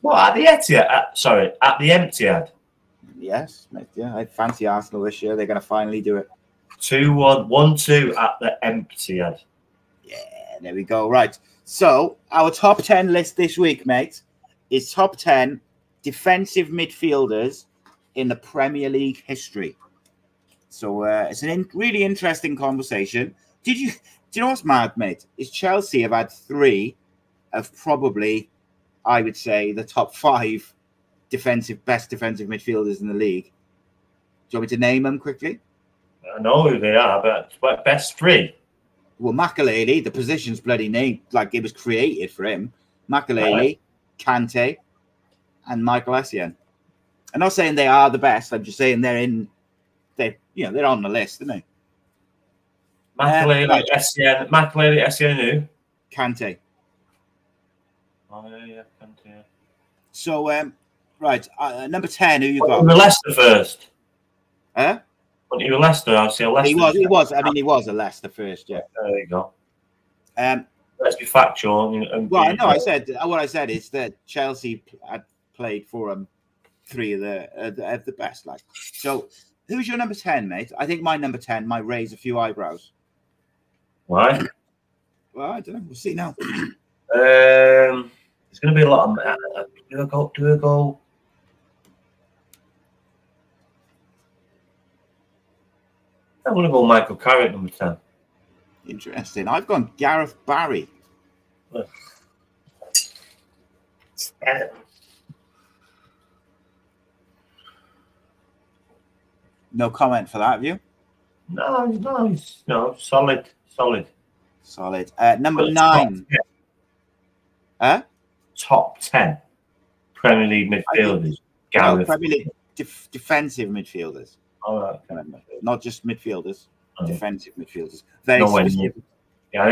What, at the Etihad? Sorry, at the Etihad. Yes, mate. Yeah, I fancy Arsenal this year. They're going to finally do it. 2-1, 1-2 at the Etihad. Yeah, there we go. Right. So our top 10 list this week, mate, is top 10 defensive midfielders in the Premier League history. So it's a really interesting conversation. Do you know what's mad, mate? Is Chelsea have had 3 of probably, I would say, the top 5 best defensive midfielders in the league. Do you want me to name them quickly? I know who they are, but best 3. Well, Makelele, the position's bloody named like it was created for him. Makelele, Right. Kante, and Michael Essien. I'm not saying they are the best. I'm just saying they're on the list, aren't they? Makelele, Essien, who? Kante. Oh, yeah, Kante. So, right, number 10, who you got? You were Leicester first. Huh? When you were Leicester, I'll say Leicester. He was. I mean, he was a Leicester first, yeah. There you go. Let's be factual. Well, I know. What I said is that Chelsea had played for 3 of the best. Like, so who's your number 10, mate? I think my number 10 might raise a few eyebrows. Why? Well, I don't know. We'll see now. There's going to be a lot of. Do a go. I'm going to go Michael Carrick, number 10. Interesting. I've gone Gareth Barry. No comment for that, have you? No, solid. Number 9. Huh? Top 10 Premier League midfielders. No, Premier League defensive midfielders. All right. Not just midfielders. Oh. Defensive midfielders. Very specific. Yeah,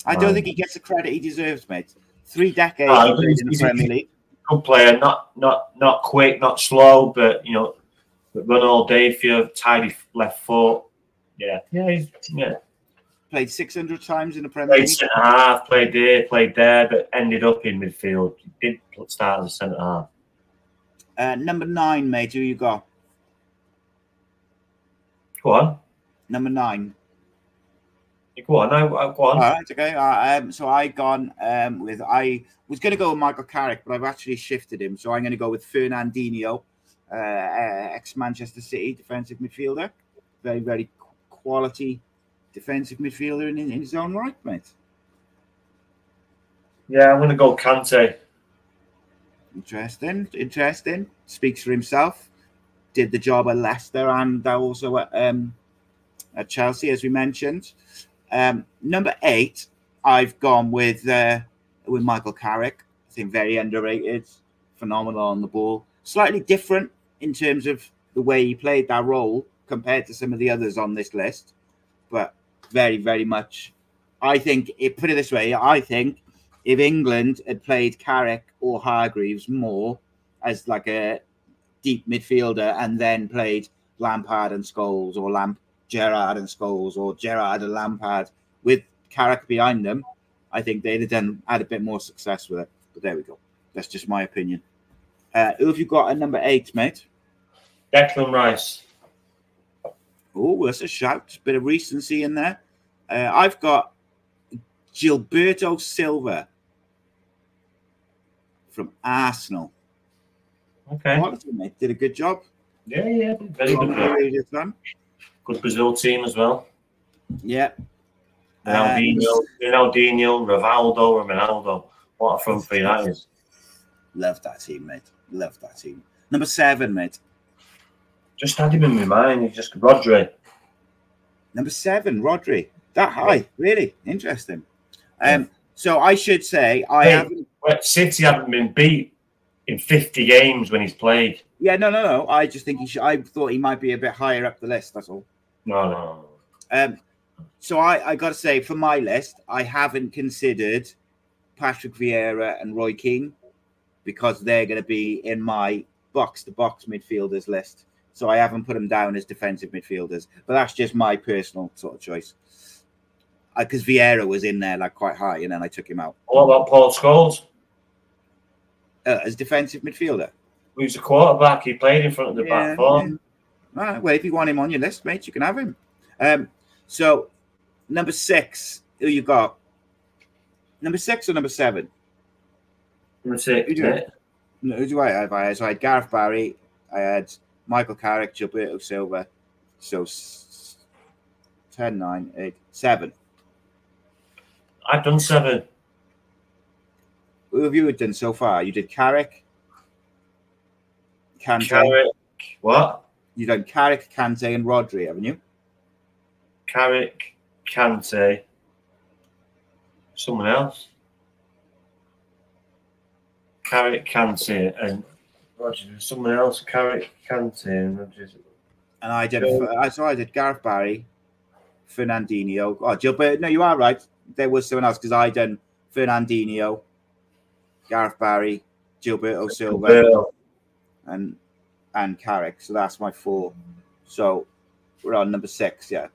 I don't think he gets the credit he deserves, mate. 3 decades in the Premier League. Good player, not quick, not slow, but run all day for you, tidy left foot. Yeah. Played 600 times in the Premier League. Played centre half, played there, but ended up in midfield. He did start as a centre half. Number 9, mate. Who you got? Go on. Number 9. Go on. Go on. All right. Okay. So I gone with. I was going to go with Michael Carrick, but I've actually shifted him. So I'm going to go with Fernandinho, ex-Manchester City defensive midfielder. Very, very quality defensive midfielder in his own right, mate. Yeah, I'm going to go Kante. Interesting. Speaks for himself. Did the job at Leicester and also at Chelsea, as we mentioned. Number 8, I've gone with Michael Carrick. I think very underrated, phenomenal on the ball. Slightly different in terms of the way he played that role compared to some of the others on this list, but very, very much. I think, put it this way, I think if England had played Carrick or Hargreaves more as like a deep midfielder and then played Lampard and Scholes or Gerrard and Scholes or Gerrard and Lampard with Carrick behind them, I think they'd have had a bit more success with it. But there we go. That's just my opinion. Who have you got at number 8, mate? Declan Rice. Oh, that's a shout. Bit of recency in there. I've got Gilberto Silva from Arsenal. Okay. Quality, mate. Did a good job. Yeah. Very good. Good Brazil team as well. Yeah. Ronaldinho, Ronaldo. What a front three that is. Love that team, mate. Love that team. Number 7, mate. Just had him in my mind. He's just Rhodri. Number 7, Rhodri. That high. Really interesting. So I should say City haven't been beat in 50 games when he's played. Yeah, no. I just think he should. I thought he might be a bit higher up the list. That's all. No. So I got to say, for my list, I haven't considered Patrick Vieira and Roy Keane because they're going to be in my box-to-box midfielders list. So I haven't put them down as defensive midfielders. But that's just my personal sort of choice. because Vieira was in there like quite high, and then I took him out. What about Paul Scholes? As defensive midfielder. He was a quarterback. He played in front of the back four. Yeah. All right, well, if you want him on your list, mate, you can have him. So, number 6, who you got? Number 6 or number 7? Number 6, Who do I have? So I had Gareth Barry, I had Michael Carrick, Gilberto Silva. So 10, 9, 8, 7. I've done 7. Who have you done so far? You did Carrick, Kante. Carrick, what? You done Carrick, Kante, and Rhodri, haven't you? Carrick, Kante, someone else. Carrick, Kante, and Rodgers. Someone else. Carrick, Kante, and Rodgers. And I did. I did Gareth Barry, Fernandinho. Oh, Gilbert. No, you are right. There was someone else because I done Fernandinho, Gareth Barry, Gilberto Silva, and Carrick. So that's my 4. So we're on number 6. Yeah.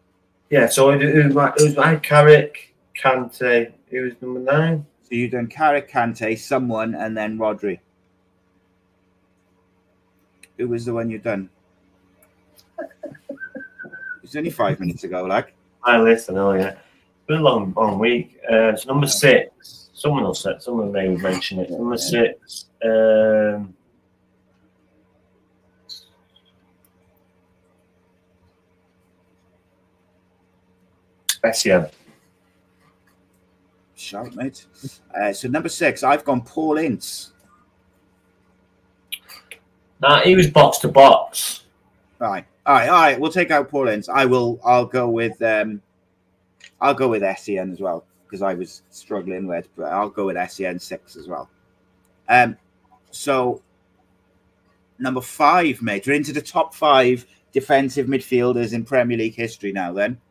Yeah. So it was my Carrick, Kante. Who was number 9? So you done Carrick, Kante, someone, and then Rhodri. Who was the one you done? It was only 5 minutes ago, like. I listen. Oh yeah. It's been a long week. So number 6. Someone may mention it. Number 6. SEM. Shout, mate. So number 6, I've gone Paul Ince. Nah, he was box to box. All right. We'll take out Paul Ince. I'll go with SEN as well because I was struggling with, but I'll go with SEN 6 as well. So number 5, mate. We're into the top 5 defensive midfielders in Premier League history now. Then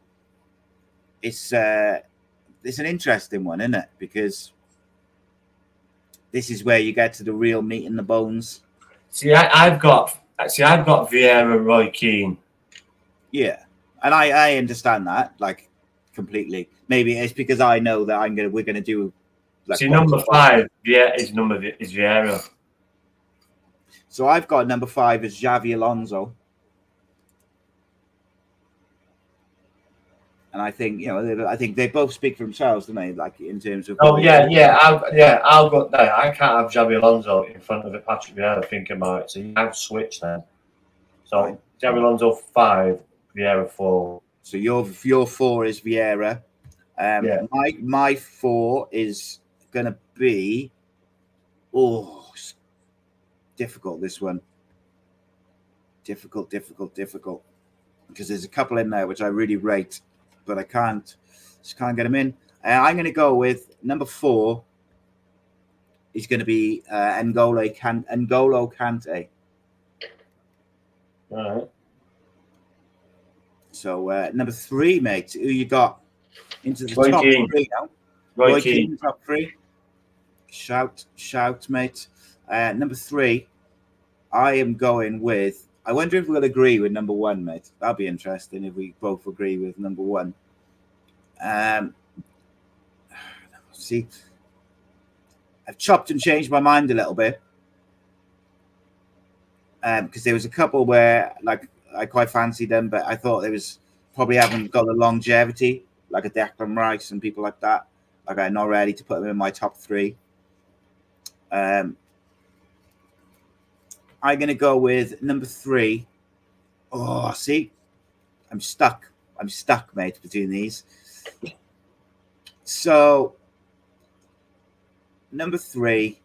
it's an interesting one, isn't it? Because this is where you get to the real meat and the bones. See, I've got Vieira, Roy Keane. Yeah, and I understand that like completely. Maybe it's because I know that we're gonna do. Like, see, number 5, is Vieira. So I've got number 5 as Xavi Alonso. And I think they both speak for themselves, don't they? Like in terms of. Oh yeah. I'll go there. I can't have Xavi Alonso in front of Patrick Vieira. Thinking about it, so you have switched then. So right. Xavi Alonso 5, Vieira 4. So your 4 is Vieira. My 4 is gonna be. Oh, difficult. This one. Difficult. Because there's a couple in there which I really rate. But I just can't get him in. I'm going to go with number 4. He's going to be N'Golo Kante. All right. So number 3, mate. Who you got into the Roy top Keane. 3 now? Roy Keane, top 3. Shout, mate. Number 3, I am going with. I wonder if we'll agree with number 1, mate. That'll be interesting if we both agree with number 1. See, I've chopped and changed my mind a little bit because there was a couple where, like, I quite fancied them, but I thought they probably haven't got the longevity, like a Declan Rice and people like that. Like, I'm not ready to put them in my top 3. I'm going to go with number 3. Oh, see? I'm stuck, mate, between these. So, number 3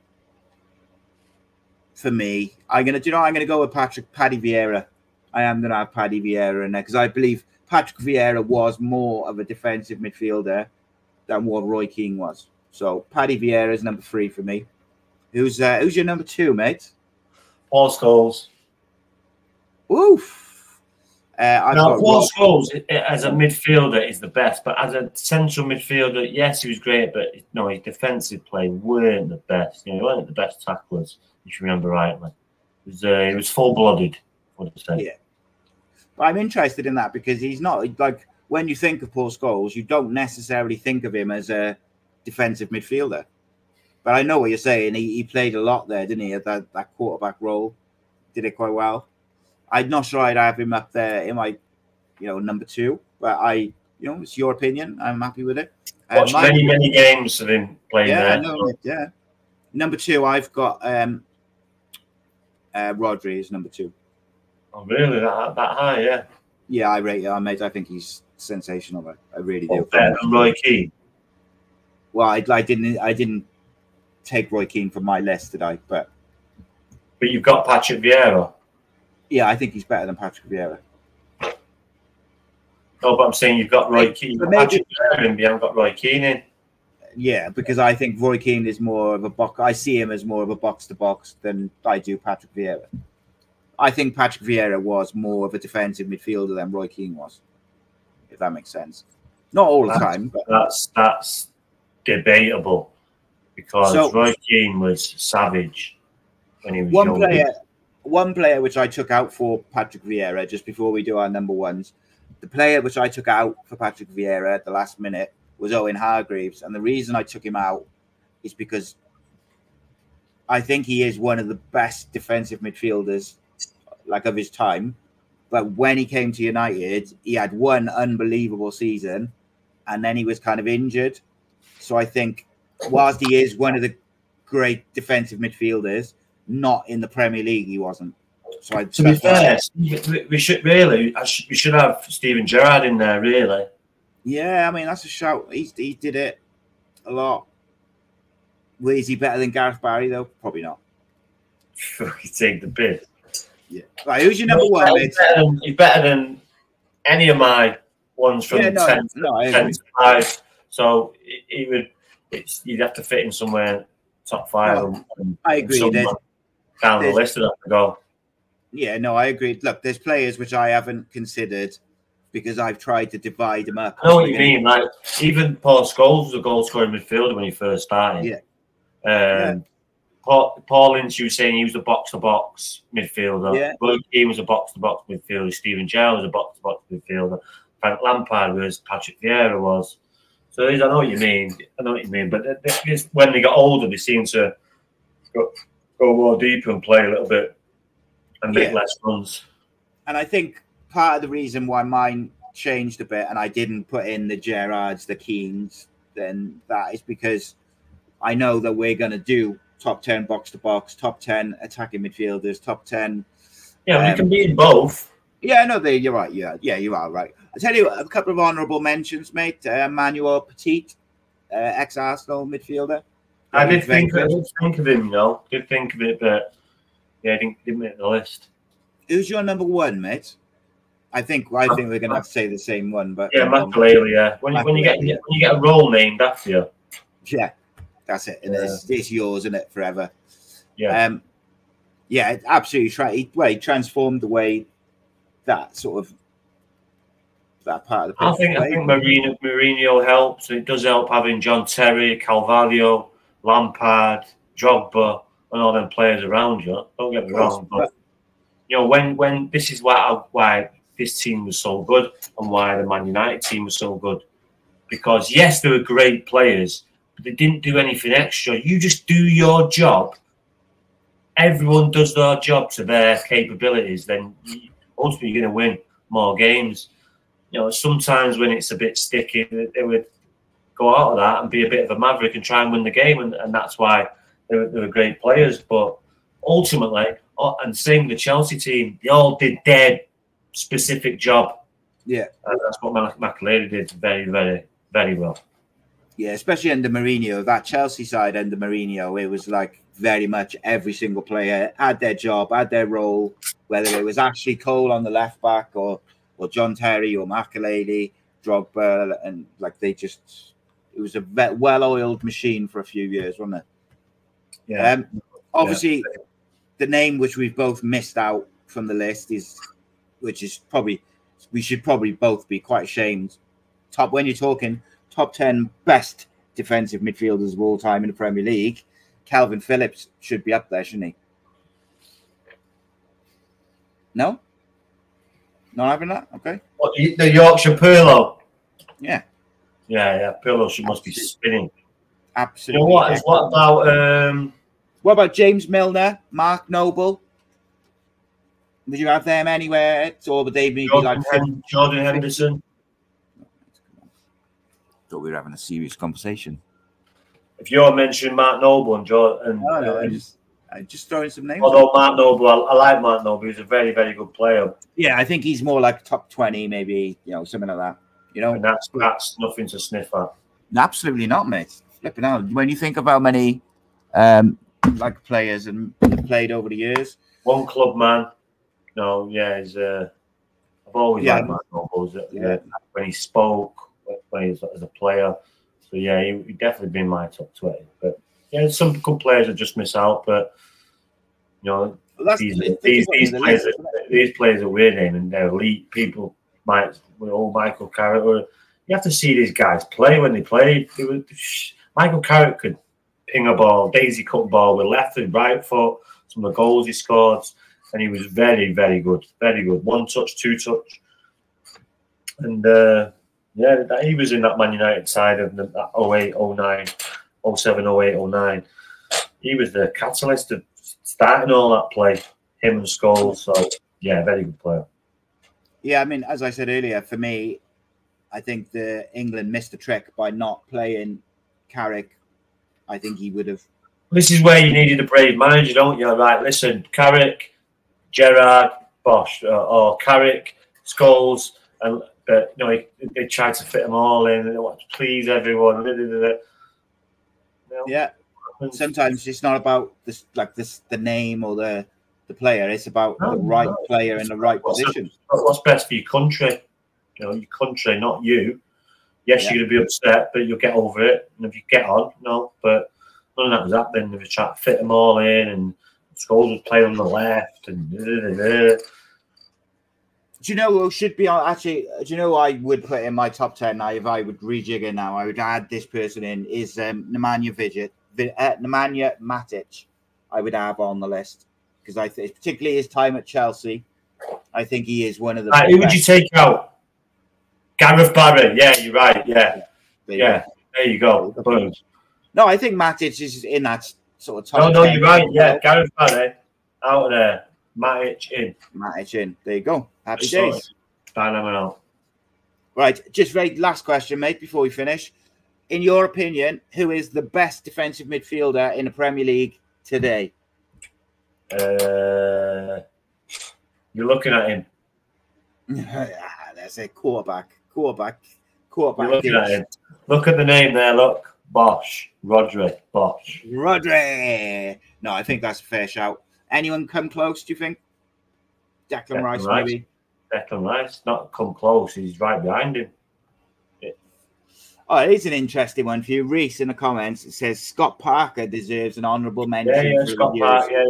for me, I'm going to go with Paddy Vieira. I am going to have Paddy Vieira in there because I believe Patrick Vieira was more of a defensive midfielder than what Roy Keane was. So, Paddy Vieira is number 3 for me. Who's your number 2, mate? Paul Scholes. Oof. Paul Scholes as a midfielder is the best, but as a central midfielder, yes, he was great, but no, his defensive play weren't the best. He weren't the best tacklers, if you remember rightly. He was full-blooded, what to say. Yeah. But I'm interested in that because he's not like when you think of Paul Scholes, you don't necessarily think of him as a defensive midfielder. But I know what you're saying. He played a lot there, didn't he? At that quarterback role, did it quite well. I'm not sure I'd have him up there in my, number 2. But it's your opinion. I'm happy with it. Watched many games of him playing there. Yeah. Number 2, I've got Rhodri is number 2. Oh, really? That high? Yeah. Yeah, I rate him, mate. I think he's sensational. I really do. Better than Roy Keane. Well, I didn't take Roy Keane from my list, did I? But you've got Patrick Vieira. Yeah, I think he's better than Patrick Vieira. No, but I'm saying you've got Roy Keane. Patrick Vieira in, you haven't got Roy Keane in. Yeah, because I think Roy Keane is more of a box. I see him as more of a box-to-box than I do Patrick Vieira. I think Patrick Vieira was more of a defensive midfielder than Roy Keane was, if that makes sense. Not all the time, but that's debatable because Roy Keane was savage when he was young. One player which I took out for Patrick Vieira just before we do our number 1s, the player which I took out for Patrick Vieira at the last minute was Owen Hargreaves, and the reason I took him out is because I think he is one of the best defensive midfielders of his time. But when he came to United, he had one unbelievable season and then he was kind of injured. So I think whilst he is one of the great defensive midfielders, not in the Premier League, he wasn't. So to be fair, we should have Steven Gerrard in there, really. Yeah, I mean, that's a shout. He did it a lot. Well, is he better than Gareth Barry, though? Probably not. You take the bid. Yeah. Right, who's your number 1, mate? He's better than any of my ones from 10 to 5. So you'd have to fit in somewhere top 5. I agree. Down the list, I'd have to go. Yeah, no, I agree. Look, there's players which I haven't considered because I've tried to divide them up. I know what you mean. Like, even Paul Scholes was a goal-scoring midfielder when he first started. Yeah. Paul Ince, you were saying he was a box-to-box midfielder. Yeah. Roy Keane was a box-to-box midfielder. Steven Gerrard was a box-to-box midfielder. Frank Lampard was. Patrick Vieira was. So I know what you mean. But when they got older, they seem to go more deeper and play a little bit and make less runs. And I think part of the reason why mine changed a bit and I didn't put in the Gerrards, the Keanes, then that is because I know that we're going to do top 10 box-to-box, top 10 attacking midfielders, top 10. Yeah, we can be in both. Yeah, no, you're right. Yeah, you are right. I'll tell you a couple of honourable mentions, mate. Manuel Petit, ex-Arsenal midfielder. I did think of him, Did think of it, but yeah, didn't make the list. Who's your number 1, mate? I think we're going to have to say the same one, but yeah, Makelele. Yeah, when you get a role named after you. Yeah, that's it. And it's yours, isn't it, forever? Yeah. Yeah, absolutely. He transformed the way that sort of that part of the. I think Mourinho helps. It does help having John Terry, Carvalho, Lampard, Drogba, and all them players around you. Don't get me wrong, but when this is why this team was so good and why the Man United team was so good, because yes, they were great players, but they didn't do anything extra. You just do your job. Everyone does their job to their capabilities. Then ultimately you're going to win more games. Sometimes when it's a bit sticky, they would go out of that and be a bit of a maverick and try and win the game, and that's why they were great players. But ultimately, and same with the Chelsea team, they all did their specific job. Yeah, and that's what Makelele did very, very, very well. Yeah, especially under Mourinho. That Chelsea side under Mourinho, it was like very much every single player had their job, had their role, whether it was Ashley Cole on the left back or John Terry or Makelele, Drogba, and it was a well-oiled machine for a few years, wasn't it? Yeah. Obviously, the name which we've both missed out from the list which is probably, we should probably both be quite ashamed. When you're talking top 10 best defensive midfielders of all time in the Premier League, Calvin Phillips should be up there, shouldn't he? No? Not having that? Okay. What, the Yorkshire Pirlo? Yeah. Yeah. Pillow, she must be spinning. Absolutely. You know what about James Milner, Mark Noble? Would you have them anywhere? Or would they be like Jordan Henderson? Thought we were having a serious conversation. If you're mentioning Mark Noble and Jordan, I just throwing some names. Although Mark Noble, I like Mark Noble. He's a very, very good player. Yeah, I think he's more like top 20, maybe, something like that. And that's nothing to sniff at. Absolutely not, mate. Flipping out. When you think of how many like players and played over the years, one club man. No, yeah, I've always liked Mark Noble. When he spoke, when he was as a player. So yeah, he definitely been my top 20. But yeah, some good players that just miss out. But these players are weird, and they're elite people. Michael Carrick. You have to see these guys play when they play. Michael Carrick could ping a ball, daisy cut a ball with left and right foot. Some of the goals he scored, and he was very, very good. Very good. 1 touch, 2 touch. And he was in that Man United side of that 08, 09, 07, 08, 09. He was the catalyst of starting all that play, him and Scholes. So, yeah, very good player. Yeah, I mean, as I said earlier, for me, I think England missed the trick by not playing Carrick. I think he would have. This is where you needed a brave manager, don't you? Right, listen, Carrick, Gerrard, Bosch, or Carrick, Scholes, and they tried to fit them all in. They wanted to please everyone. Yeah, sometimes it's not about the name or the player. It's about the right player in the right position. What's best for your country? Your country, not you. Yes, you're going to be upset, but you'll get over it. And if you get on, but none of that was happening. They were trying to fit them all in, and Scholes was playing on the left. And do you know who should be on? Actually, do you know who I would put in my top 10 now? If I would rejig it now, I would add this person in. Is Nemanja Matic? I would have on the list because I think, particularly his time at Chelsea, I think he is one of the. Who would you take out? Gareth Barry. Yeah, you're right. Yeah. There you go. Boom. No, I think Matic is in that sort of top. No, you're right. Yeah, Gareth Barry out of there. Matic in. There you go. Happy days. Phenomenal. Right, just very last question, mate, before we finish. In your opinion, who is the best defensive midfielder in the Premier League today? You're looking at him. That's a quarterback. You're looking at him. Look at the name there. Look, Bosch, Rhodri, Bosch. Rhodri. No, I think that's a fair shout. Anyone come close? Do you think? Declan Rice, maybe. Declan Rice, not come close. He's right behind him. Oh, it is an interesting one for you. Reese in the comments, it says Scott Parker deserves an honourable mention. Yeah, Scott Parker. Yeah.